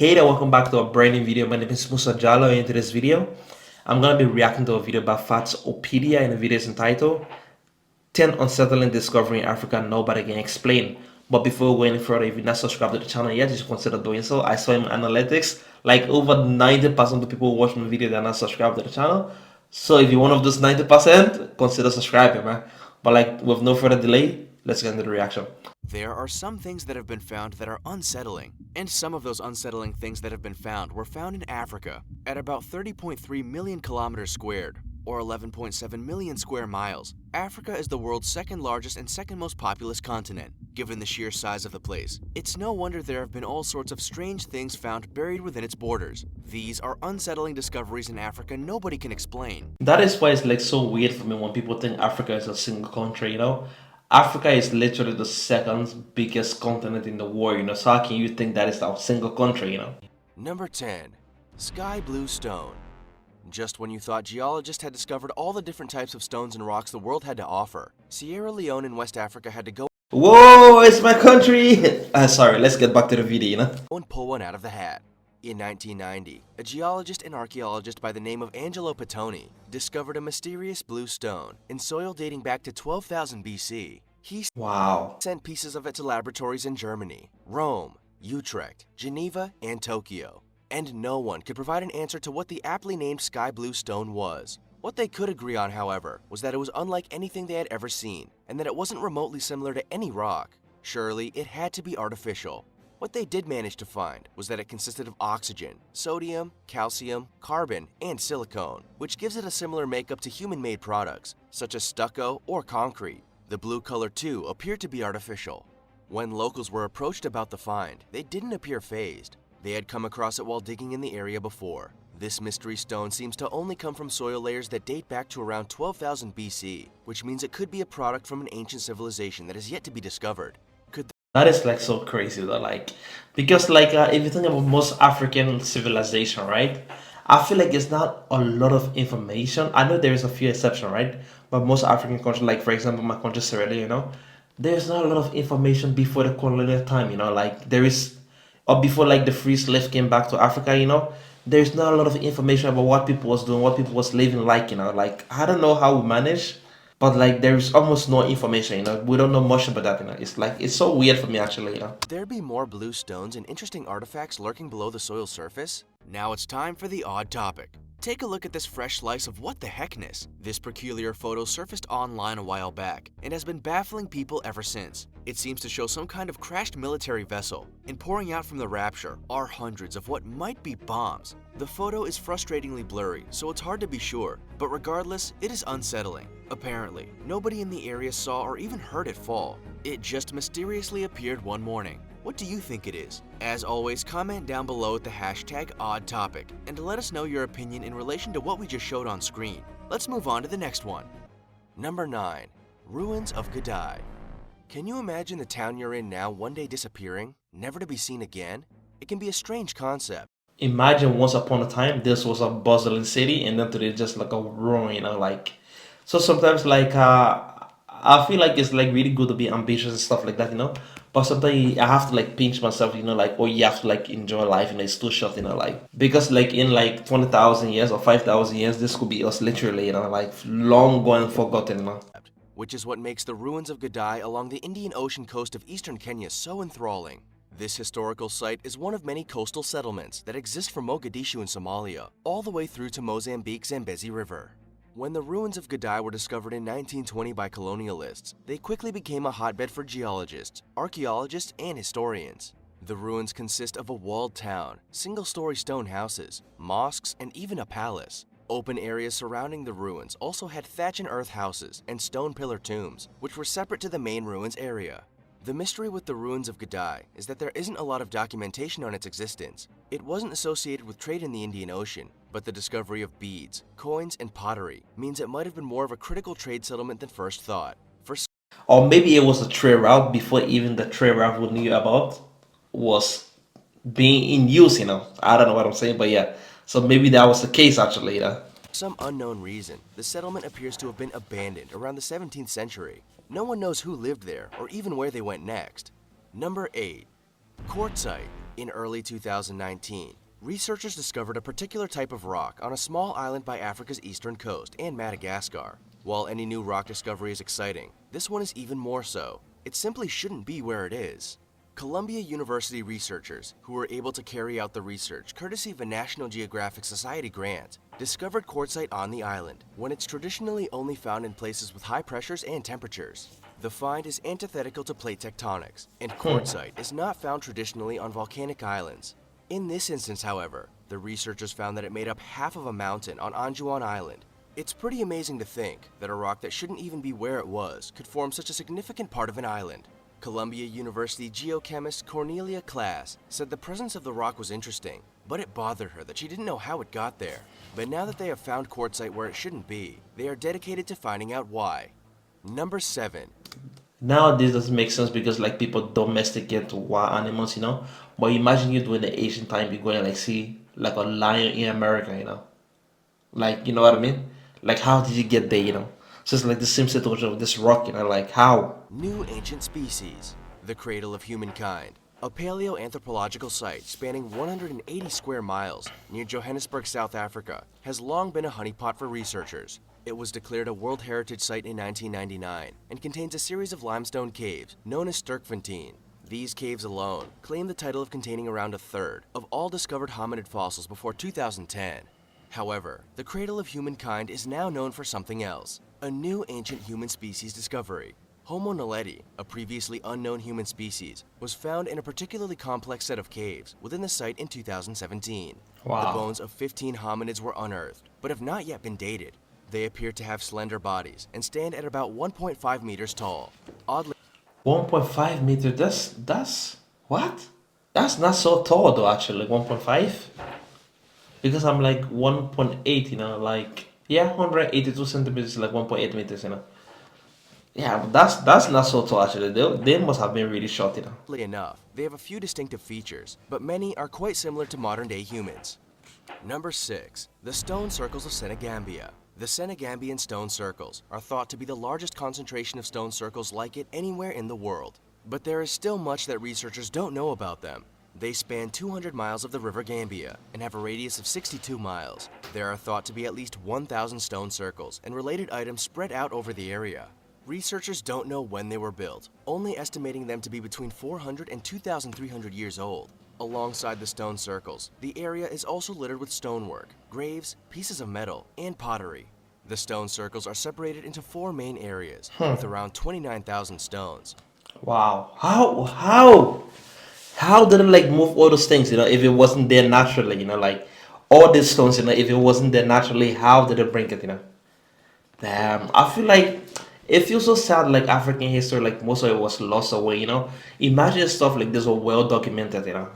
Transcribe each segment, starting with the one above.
Hey there, welcome back to a brand new video. My name is Musa Jallo. In today's video, I'm going to be reacting to a video by Fatsopedia, and the video is entitled 10 Unsettling Discovery in Africa Nobody Can Explain. But before we go any further, if you're not subscribed to the channel yet, you should consider doing so. I saw in my analytics, like over 90% of the people watching the video, they're not subscribed to the channel. So if you're one of those 90%, consider subscribing, man. But like, with no further delay, let's get into the reaction. There are some things that have been found that are unsettling, and some of those unsettling things that have been found were found in Africa at about 30.3 million kilometers squared, or 11.7 million square miles. Africa is the world's second largest and second most populous continent, given the sheer size of the place. It's no wonder there have been all sorts of strange things found buried within its borders. These are unsettling discoveries in Africa nobody can explain. That is why it's like so weird for me when people think Africa is a single country, you know? Africa is literally the second biggest continent in the world, you know? So how can you think that is a single country, you know? Number 10. Sky Blue Stone. Just when you thought geologists had discovered all the different types of stones and rocks the world had to offer, Sierra Leone in West Africa had to go Whoa, it's my country! Sorry, let's get back to the video, you know? and pull one out of the hat. In 1990, a geologist and archaeologist by the name of Angelo Pettoni discovered a mysterious blue stone in soil dating back to 12,000 BC. He Wow. sent pieces of it to laboratories in Germany, Rome, Utrecht, Geneva, and Tokyo. And no one could provide an answer to what the aptly named sky blue stone was. What they could agree on, however, was that it was unlike anything they had ever seen, and that it wasn't remotely similar to any rock. Surely, it had to be artificial. What they did manage to find was that it consisted of oxygen, sodium, calcium, carbon, and silicone, which gives it a similar makeup to human-made products, such as stucco or concrete. The blue color, too, appeared to be artificial. When locals were approached about the find, they didn't appear fazed. They had come across it while digging in the area before. This mystery stone seems to only come from soil layers that date back to around 12,000 BC, which means it could be a product from an ancient civilization that is yet to be discovered. That is like so crazy though, like, because like if you think about most African civilization, right? I feel like it's not a lot of information. I know there is a few exceptions, right? But most African countries, like for example, my country Sierra Leone, you know, there's not a lot of information before the colonial time, you know, like there is, or before like the free slave came back to Africa, you know, there's not a lot of information about what people was doing, what people was living like, you know, like I don't know how we manage, but like there's almost no information, you know. We don't know much about that, you know. It's like it's so weird for me actually, you know. Could there be more blue stones and interesting artifacts lurking below the soil surface? Now it's time for the odd topic. Take a look at this fresh slice of what the heckness. This peculiar photo surfaced online a while back and has been baffling people ever since. It seems to show some kind of crashed military vessel, and pouring out from the rapture are hundreds of what might be bombs. The photo is frustratingly blurry, so it's hard to be sure, but regardless, it is unsettling. Apparently, nobody in the area saw or even heard it fall. It just mysteriously appeared one morning. What do you think it is? As always, comment down below with the hashtag #OddTopic and let us know your opinion in relation to what we just showed on screen. Let's move on to the next one. Number 9. Ruins of Gadai. Can you imagine the town you're in now one day disappearing, never to be seen again? It can be a strange concept. Imagine once upon a time this was a bustling city and then today it's just like a ruin, you know, like so sometimes like I feel like it's like really good to be ambitious and stuff like that, you know. But sometimes I have to like pinch myself, you know, like oh you have to like enjoy life, you know, it's too short, you know, like because like in like 20,000 years or 5,000 years this could be us literally, you know, like long gone forgotten, you know. Which is what makes the ruins of Gadai along the Indian Ocean coast of eastern Kenya so enthralling. This historical site is one of many coastal settlements that exist from Mogadishu in Somalia, all the way through to Mozambique's Zambezi River. When the ruins of Gadai were discovered in 1920 by colonialists, they quickly became a hotbed for geologists, archaeologists, and historians. The ruins consist of a walled town, single-story stone houses, mosques, and even a palace. Open areas surrounding the ruins also had thatch and earth houses and stone pillar tombs, which were separate to the main ruins area. The mystery with the ruins of Gadai is that there isn't a lot of documentation on its existence. It wasn't associated with trade in the Indian Ocean, but the discovery of beads, coins, and pottery means it might have been more of a critical trade settlement than first thought. Or maybe it was a trade route before even the trade route we knew about was being in use, you know. I don't know what I'm saying, but yeah. So maybe that was the case actually, you know. For some unknown reason, the settlement appears to have been abandoned around the 17th century. No one knows who lived there or even where they went next. Number 8. Quartzite. In early 2019, researchers discovered a particular type of rock on a small island by Africa's eastern coast and Madagascar. While any new rock discovery is exciting, this one is even more so. It simply shouldn't be where it is. Columbia University researchers, who were able to carry out the research courtesy of a National Geographic Society grant, discovered quartzite on the island when it's traditionally only found in places with high pressures and temperatures. The find is antithetical to plate tectonics, and quartzite is not found traditionally on volcanic islands. In this instance, however, the researchers found that it made up half of a mountain on Anjouan Island. It's pretty amazing to think that a rock that shouldn't even be where it was could form such a significant part of an island. Columbia University geochemist Cornelia Klass said the presence of the rock was interesting, but it bothered her that she didn't know how it got there. But now that they have found quartzite where it shouldn't be, they are dedicated to finding out why. Number 7. Now this doesn't make sense because like people domesticate wild animals, But imagine you doing the Asian time, you go and like see like a lion in America. Like, you know what I mean? Like, how did you get there? So it's like the same situation with this rock, like how? New ancient species, the cradle of humankind. A paleoanthropological site spanning 180 square miles near Johannesburg, South Africa, has long been a honeypot for researchers. It was declared a World Heritage Site in 1999 and contains a series of limestone caves known as Sterkfontein. These caves alone claim the title of containing around a third of all discovered hominid fossils before 2010. However, the cradle of humankind is now known for something else, a new ancient human species discovery. Homo naledi, a previously unknown human species, was found in a particularly complex set of caves within the site in 2017. The Wow. bones of 15 hominids were unearthed, but have not yet been dated. They appear to have slender bodies and stand at about 1.5 meters tall. Oddly, 1.5 meter, that's what? That's not so tall though actually, like 1.5? Because I'm like 1.8, like yeah, 182 centimeters, like 1.8 meters. Yeah, but that's not so tall actually. They must have been really short. enough, they have a few distinctive features, but many are quite similar to modern-day humans. Number 6. The stone circles of Senegambia. The Senegambian stone circles are thought to be the largest concentration of stone circles like it anywhere in the world. But there is still much that researchers don't know about them. They span 200 miles of the River Gambia and have a radius of 62 miles. There are thought to be at least 1,000 stone circles and related items spread out over the area. Researchers don't know when they were built, only estimating them to be between 400 and 2,300 years old. Alongside the stone circles, the area is also littered with stonework, graves, pieces of metal, and pottery. The stone circles are separated into 4 main areas, with around 29,000 stones. Wow. How did it like move all those things, if it wasn't there naturally, like all these stones, if it wasn't there naturally, how did it bring it? Damn, I feel like it feels so sad, like African history, like most of it was lost away. Imagine stuff like this were well documented.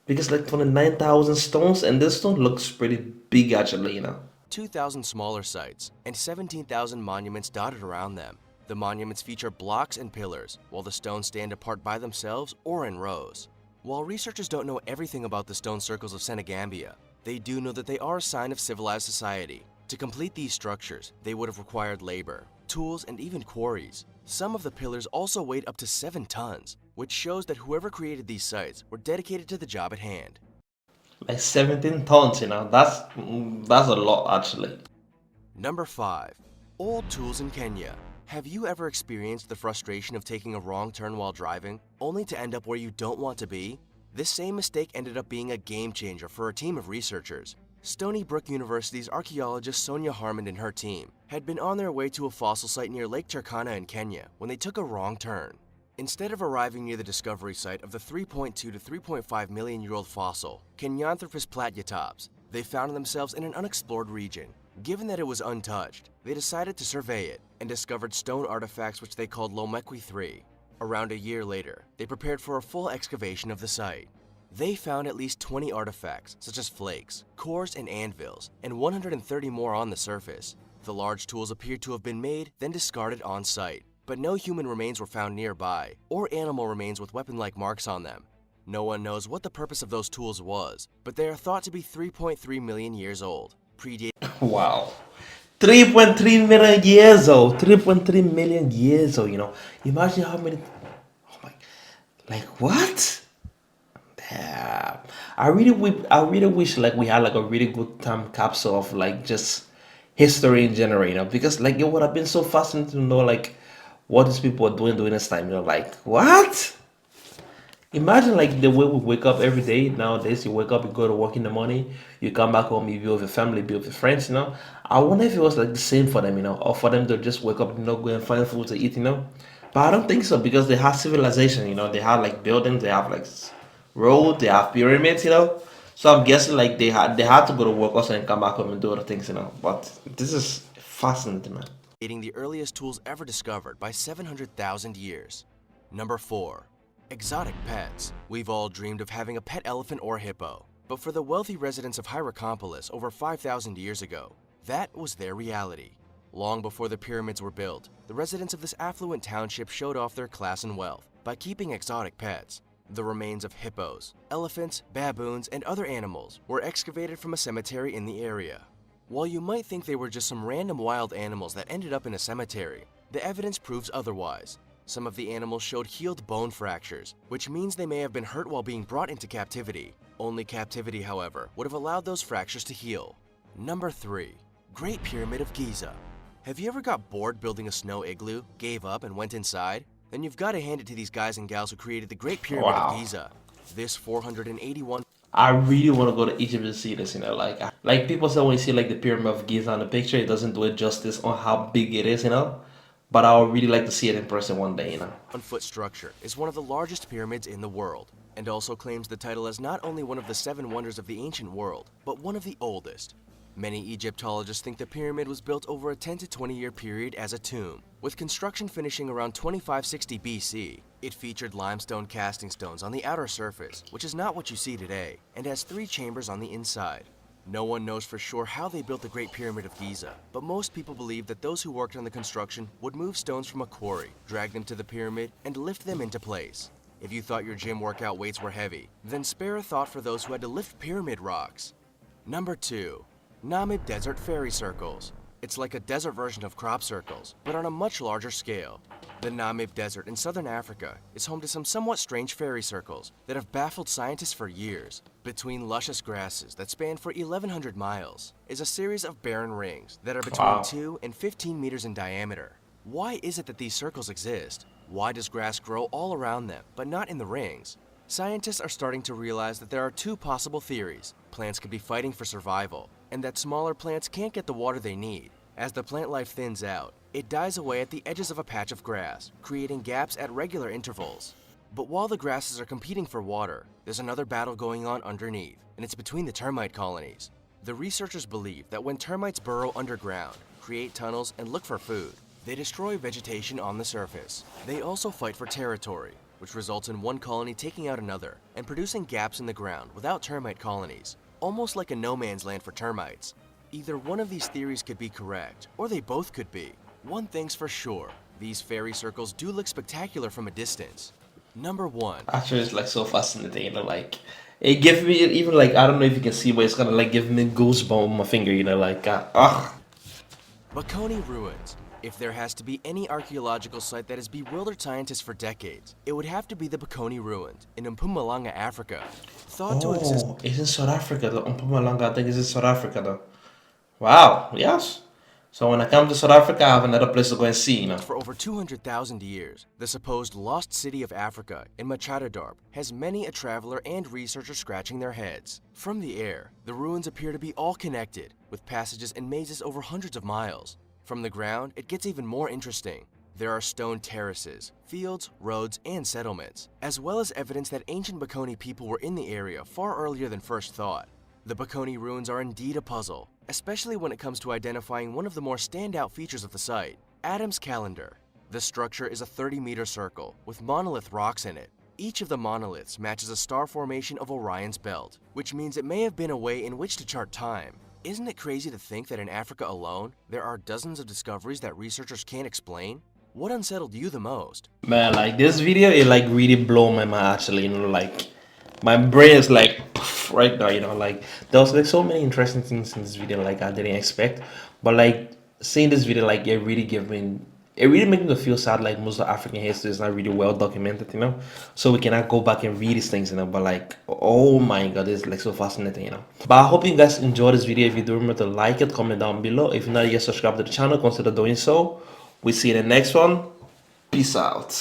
Because like 29,000 stones, and this stone looks pretty big actually. 2,000 smaller sites, and 17,000 monuments dotted around them. The monuments feature blocks and pillars, while the stones stand apart by themselves or in rows. While researchers don't know everything about the stone circles of Senegambia, they do know that they are a sign of civilized society. To complete these structures, they would have required labor, tools, and even quarries. Some of the pillars also weighed up to 7 tons, which shows that whoever created these sites were dedicated to the job at hand. Like 17 tons, that's a lot actually. Number 5. Old tools in Kenya. Have you ever experienced the frustration of taking a wrong turn while driving, only to end up where you don't want to be? This same mistake ended up being a game changer for a team of researchers. Stony Brook University's archaeologist Sonia Harmon and her team had been on their way to a fossil site near Lake Turkana in Kenya when they took a wrong turn. Instead of arriving near the discovery site of the 3.2 to 3.5 million-year-old fossil, Kenyanthropus platyatops, they found themselves in an unexplored region. Given that it was untouched, they decided to survey it and discovered stone artifacts which they called Lomekwi 3. Around a year later, they prepared for a full excavation of the site. They found at least 20 artifacts, such as flakes, cores, and anvils, and 130 more on the surface. The large tools appeared to have been made, then discarded on site. But no human remains were found nearby, or animal remains with weapon-like marks on them. No one knows what the purpose of those tools was, but they are thought to be 3.3 million years old, predating Wow. 3.3 million years old. 3.3 million years old. Imagine how many. Oh my. Like what? Yeah, I really wish like we had like a really good time capsule of like just history in general, because like it would have been so fascinating to know like what these people are doing during this time. Like what? Imagine like the way we wake up every day nowadays. You wake up, you go to work in the morning, you come back home, you be with your family, be with your friends. I wonder if it was like the same for them, or for them to just wake up, go and find food to eat. But I don't think so because they have civilization. They have like buildings, they have like roads, they have pyramids. So I'm guessing like they had to go to work also and come back home and do other things. But this is fascinating, man. Dating the earliest tools ever discovered by 700,000 years. Number 4. Exotic pets. We've all dreamed of having a pet elephant or hippo, but for the wealthy residents of Hierakonpolis over 5,000 years ago, that was their reality. Long before the pyramids were built, the residents of this affluent township showed off their class and wealth by keeping exotic pets. The remains of hippos, elephants, baboons, and other animals were excavated from a cemetery in the area. While you might think they were just some random wild animals that ended up in a cemetery, the evidence proves otherwise. Some of the animals showed healed bone fractures, which means they may have been hurt while being brought into captivity. Only captivity, however, would have allowed those fractures to heal. Number 3. Great Pyramid of Giza. Have you ever got bored building a snow igloo, gave up, and went inside? Then you've got to hand it to these guys and gals who created the Great Pyramid of Wow. Giza. This 481 I really want to go to Egypt to see this. Like people say when you see like the Pyramid of Giza on the picture, it doesn't do it justice on how big it is. But I would really like to see it in person one day. foot structure is one of the largest pyramids in the world, and also claims the title as not only one of the 7 wonders of the ancient world, but one of the oldest. Many Egyptologists think the pyramid was built over a 10 to 20 year period as a tomb, with construction finishing around 2560 BC. It featured limestone casting stones on the outer surface, which is not what you see today, and has 3 chambers on the inside. No one knows for sure how they built the Great Pyramid of Giza, but most people believe that those who worked on the construction would move stones from a quarry, drag them to the pyramid, and lift them into place. If you thought your gym workout weights were heavy, then spare a thought for those who had to lift pyramid rocks. Number 2. Namib Desert Fairy Circles. It's like a desert version of crop circles, but on a much larger scale. The Namib Desert in southern Africa is home to some somewhat strange fairy circles that have baffled scientists for years. Between luscious grasses that span for 1,100 miles is a series of barren rings that are between Wow. 2 and 15 meters in diameter. Why is it that these circles exist? Why does grass grow all around them, but not in the rings? Scientists are starting to realize that there are 2 possible theories. Plants could be fighting for survival, and that smaller plants can't get the water they need. As the plant life thins out, it dies away at the edges of a patch of grass, creating gaps at regular intervals. But while the grasses are competing for water, there's another battle going on underneath, and it's between the termite colonies. The researchers believe that when termites burrow underground, create tunnels, and look for food, they destroy vegetation on the surface. They also fight for territory, which results in one colony taking out another and producing gaps in the ground without termite colonies, almost like a no man's land for termites. Either one of these theories could be correct, or they both could be. One thing's for sure, these fairy circles do look spectacular from a distance. Number 1. Actually, it's like so fascinating. Like it gives me even like I don't know if you can see, but it's gonna like give me goosebump on my finger. Like Bakoni Ruins. If there has to be any archaeological site that has bewildered scientists for decades, it would have to be the Bakoni Ruins in Mpumalanga, Africa. Thought to exist Oh, it's in South Africa though. Mpumalanga, I think it's in South Africa though. Wow, yes. So when I come to South Africa, I have another place to go and see. for over 200,000 years, the supposed lost city of Africa in Machadodorp has many a traveler and researcher scratching their heads. From the air, the ruins appear to be all connected, with passages and mazes over hundreds of miles. From the ground, it gets even more interesting. There are stone terraces, fields, roads, and settlements, as well as evidence that ancient Bakoni people were in the area far earlier than first thought. The Bakoni ruins are indeed a puzzle, especially when it comes to identifying one of the more standout features of the site, Adam's calendar. The structure is a 30-meter circle with monolith rocks in it. Each of the monoliths matches a star formation of Orion's belt, which means it may have been a way in which to chart time. Isn't it crazy to think that in Africa alone, there are dozens of discoveries that researchers can't explain? What unsettled you the most? Man, like this video, it like really blow my mind actually. Like my brain is like right now. Like there was like so many interesting things in this video like I didn't expect. But like seeing this video, like it really gave me it really makes me feel sad like most of African history is not really well documented, you know. So we cannot go back and read these things, you know. But like, oh my god, it's like so fascinating, you know. But I hope you guys enjoyed this video. If you do, remember to like it, comment down below. If you're not yet subscribed to the channel, consider doing so. We see you in the next one. Peace out.